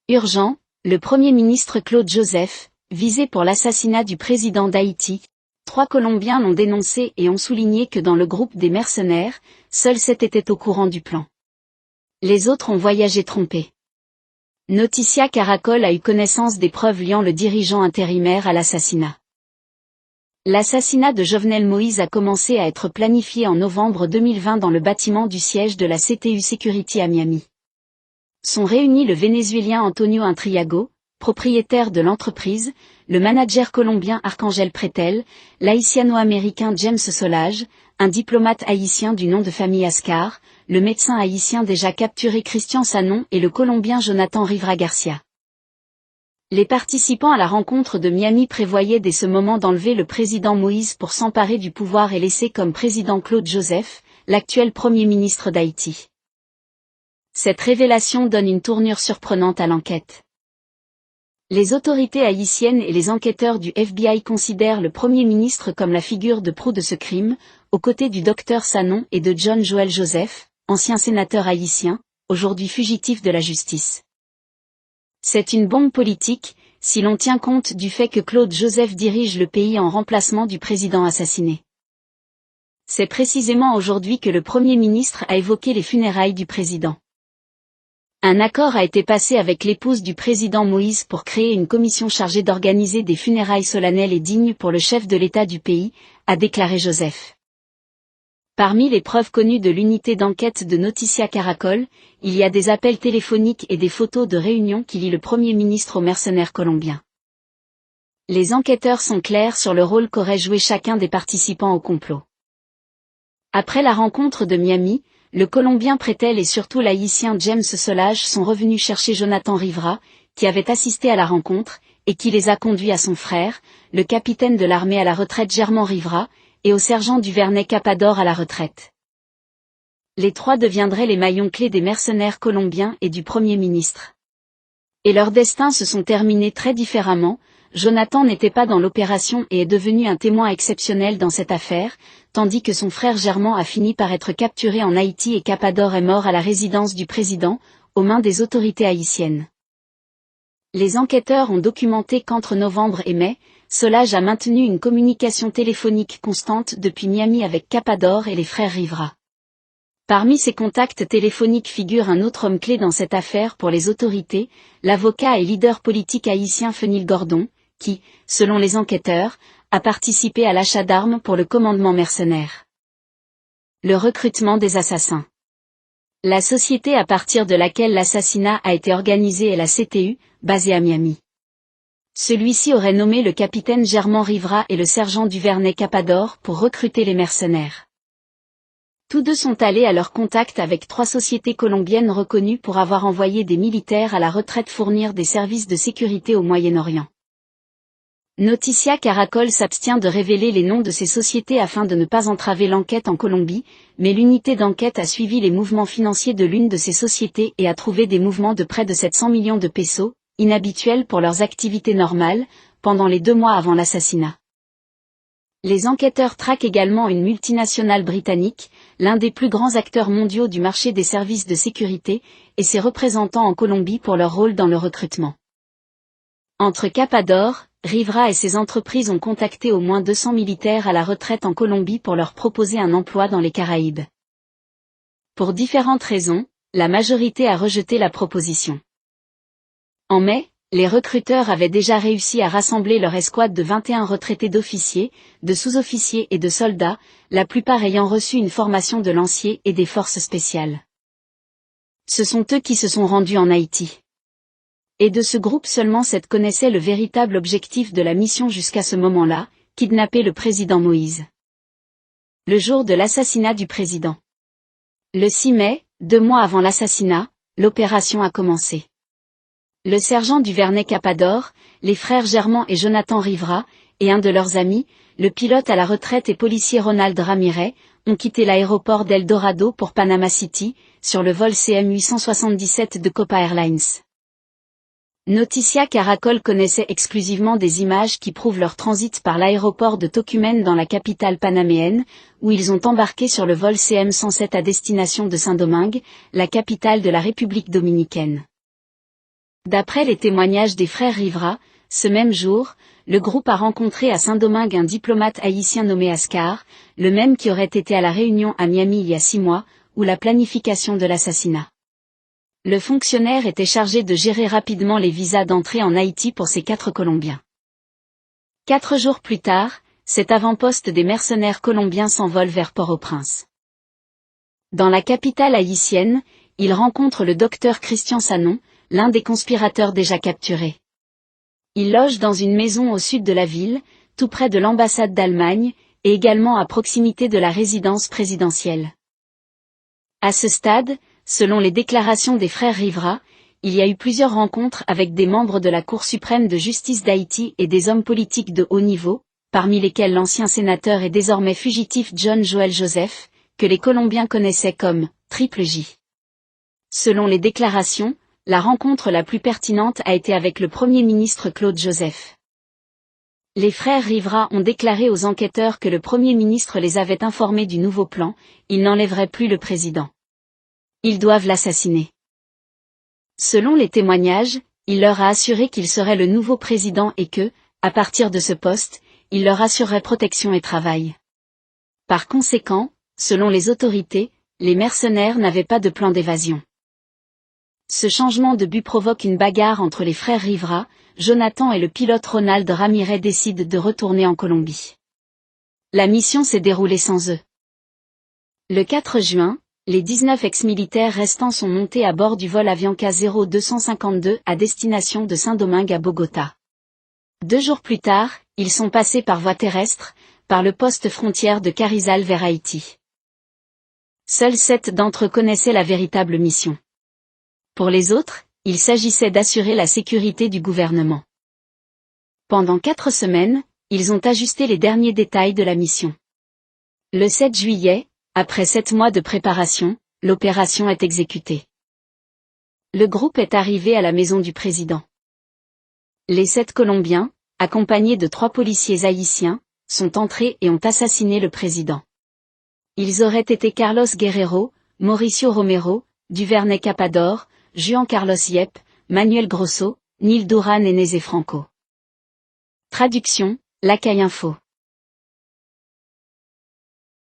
Urgent, le Premier ministre Claude Joseph, visé pour l'assassinat du président d'Haïti. 3 Colombiens l'ont dénoncé et ont souligné que dans le groupe des mercenaires, seuls 7 étaient au courant du plan. Les autres ont voyagé trompés. Noticia Caracol a eu connaissance des preuves liant le dirigeant intérimaire à l'assassinat. L'assassinat de Jovenel Moïse a commencé à être planifié en novembre 2020 dans le bâtiment du siège de la CTU Security à Miami. Sont réunis le Vénézuélien Antonio Intriago, propriétaire de l'entreprise, le manager colombien Arcangel Pretel, l'haïtiano-américain James Solage, un diplomate haïtien du nom de famille Ascar, le médecin haïtien déjà capturé Christian Sanon et le colombien Jonathan Rivera Garcia. Les participants à la rencontre de Miami prévoyaient dès ce moment d'enlever le président Moïse pour s'emparer du pouvoir et laisser comme président Claude Joseph, l'actuel Premier ministre d'Haïti. Cette révélation donne une tournure surprenante à l'enquête. Les autorités haïtiennes et les enquêteurs du FBI considèrent le Premier ministre comme la figure de proue de ce crime, aux côtés du docteur Sanon et de John Joel Joseph, ancien sénateur haïtien, aujourd'hui fugitif de la justice. C'est une bombe politique, si l'on tient compte du fait que Claude Joseph dirige le pays en remplacement du président assassiné. C'est précisément aujourd'hui que le Premier ministre a évoqué les funérailles du président. Un accord a été passé avec l'épouse du président Moïse pour créer une commission chargée d'organiser des funérailles solennelles et dignes pour le chef de l'État du pays, a déclaré Joseph. Parmi les preuves connues de l'unité d'enquête de Noticia Caracol, il y a des appels téléphoniques et des photos de réunions qui lient le Premier ministre aux mercenaires colombiens. Les enquêteurs sont clairs sur le rôle qu'aurait joué chacun des participants au complot. Après la rencontre de Miami, le Colombien Pretel et surtout l'Haïtien James Solage sont revenus chercher Jonathan Rivera, qui avait assisté à la rencontre, et qui les a conduits à son frère, le capitaine de l'armée à la retraite Germán Rivera, et au sergent Duvernay Capador à la retraite. Les 3 deviendraient les maillons clés des mercenaires colombiens et du Premier ministre. Et leurs destins se sont terminés très différemment. Jonathan n'était pas dans l'opération et est devenu un témoin exceptionnel dans cette affaire, tandis que son frère Germán a fini par être capturé en Haïti et Capador est mort à la résidence du président, aux mains des autorités haïtiennes. Les enquêteurs ont documenté qu'entre novembre et mai, Solage a maintenu une communication téléphonique constante depuis Miami avec Capador et les frères Rivera. Parmi ces contacts téléphoniques figure un autre homme clé dans cette affaire pour les autorités, l'avocat et leader politique haïtien Fenil Gordon, qui, selon les enquêteurs, a participé à l'achat d'armes pour le commandement mercenaire. Le recrutement des assassins. La société à partir de laquelle l'assassinat a été organisé est la CTU, basée à Miami. Celui-ci aurait nommé le capitaine Germán Rivera et le sergent Duvernay Capador pour recruter les mercenaires. Tous deux sont allés à leur contact avec 3 sociétés colombiennes reconnues pour avoir envoyé des militaires à la retraite fournir des services de sécurité au Moyen-Orient. Noticia Caracol s'abstient de révéler les noms de ces sociétés afin de ne pas entraver l'enquête en Colombie, mais l'unité d'enquête a suivi les mouvements financiers de l'une de ces sociétés et a trouvé des mouvements de près de 700 millions de pesos, inhabituels pour leurs activités normales, pendant les 2 mois avant l'assassinat. Les enquêteurs traquent également une multinationale britannique, l'un des plus grands acteurs mondiaux du marché des services de sécurité, et ses représentants en Colombie pour leur rôle dans le recrutement. Entre Capador, Rivera et ses entreprises ont contacté au moins 200 militaires à la retraite en Colombie pour leur proposer un emploi dans les Caraïbes. Pour différentes raisons, la majorité a rejeté la proposition. En mai, les recruteurs avaient déjà réussi à rassembler leur escouade de 21 retraités d'officiers, de sous-officiers et de soldats, la plupart ayant reçu une formation de lanciers et des forces spéciales. Ce sont eux qui se sont rendus en Haïti. Et de ce groupe seulement 7 connaissaient le véritable objectif de la mission jusqu'à ce moment-là, kidnapper le président Moïse. Le jour de l'assassinat du président. Le 6 mai, 2 mois avant l'assassinat, l'opération a commencé. Le sergent Duvernay Capador, les frères Germán et Jonathan Rivera, et un de leurs amis, le pilote à la retraite et policier Ronald Ramirez, ont quitté l'aéroport d'El Dorado pour Panama City, sur le vol CM-877 de Copa Airlines. Noticia Caracol connaissait exclusivement des images qui prouvent leur transit par l'aéroport de Tocumen dans la capitale panaméenne, où ils ont embarqué sur le vol CM-107 à destination de Saint-Domingue, la capitale de la République dominicaine. D'après les témoignages des frères Rivera, ce même jour, le groupe a rencontré à Saint-Domingue un diplomate haïtien nommé Ascar, le même qui aurait été à la Réunion à Miami il y a 6 mois, où la planification de l'assassinat. Le fonctionnaire était chargé de gérer rapidement les visas d'entrée en Haïti pour ces 4 Colombiens. 4 jours plus tard, cet avant-poste des mercenaires colombiens s'envole vers Port-au-Prince. Dans la capitale haïtienne, il rencontre le docteur Christian Sanon, l'un des conspirateurs déjà capturés. Il loge dans une maison au sud de la ville, tout près de l'ambassade d'Allemagne, et également à proximité de la résidence présidentielle. À ce stade, selon les déclarations des frères Rivera, il y a eu plusieurs rencontres avec des membres de la Cour suprême de justice d'Haïti et des hommes politiques de haut niveau, parmi lesquels l'ancien sénateur et désormais fugitif John Joel Joseph, que les Colombiens connaissaient comme « Triple J ». Selon les déclarations, la rencontre la plus pertinente a été avec le Premier ministre Claude Joseph. Les frères Rivera ont déclaré aux enquêteurs que le Premier ministre les avait informés du nouveau plan, ils n'enlèveraient plus le président. Ils doivent l'assassiner. Selon les témoignages, il leur a assuré qu'il serait le nouveau président et que, à partir de ce poste, il leur assurerait protection et travail. Par conséquent, selon les autorités, les mercenaires n'avaient pas de plan d'évasion. Ce changement de but provoque une bagarre entre les frères Rivera, Jonathan et le pilote Ronald Ramirez décident de retourner en Colombie. La mission s'est déroulée sans eux. Le 4 juin, les 19 ex-militaires restants sont montés à bord du vol Avianca 0252 à destination de Saint-Domingue à Bogota. 2 jours plus tard, ils sont passés par voie terrestre, par le poste frontière de Carizal vers Haïti. Seuls 7 d'entre eux connaissaient la véritable mission. Pour les autres, il s'agissait d'assurer la sécurité du gouvernement. Pendant 4 semaines, ils ont ajusté les derniers détails de la mission. Le 7 juillet, après 7 mois de préparation, l'opération est exécutée. Le groupe est arrivé à la maison du président. Les 7 Colombiens, accompagnés de 3 policiers haïtiens, sont entrés et ont assassiné le président. Ils auraient été Carlos Guerrero, Mauricio Romero, Duvernay Capador, Juan Carlos Yep, Manuel Grosso, Neil Duran et Nézé Franco. Traduction, Lacaille Info.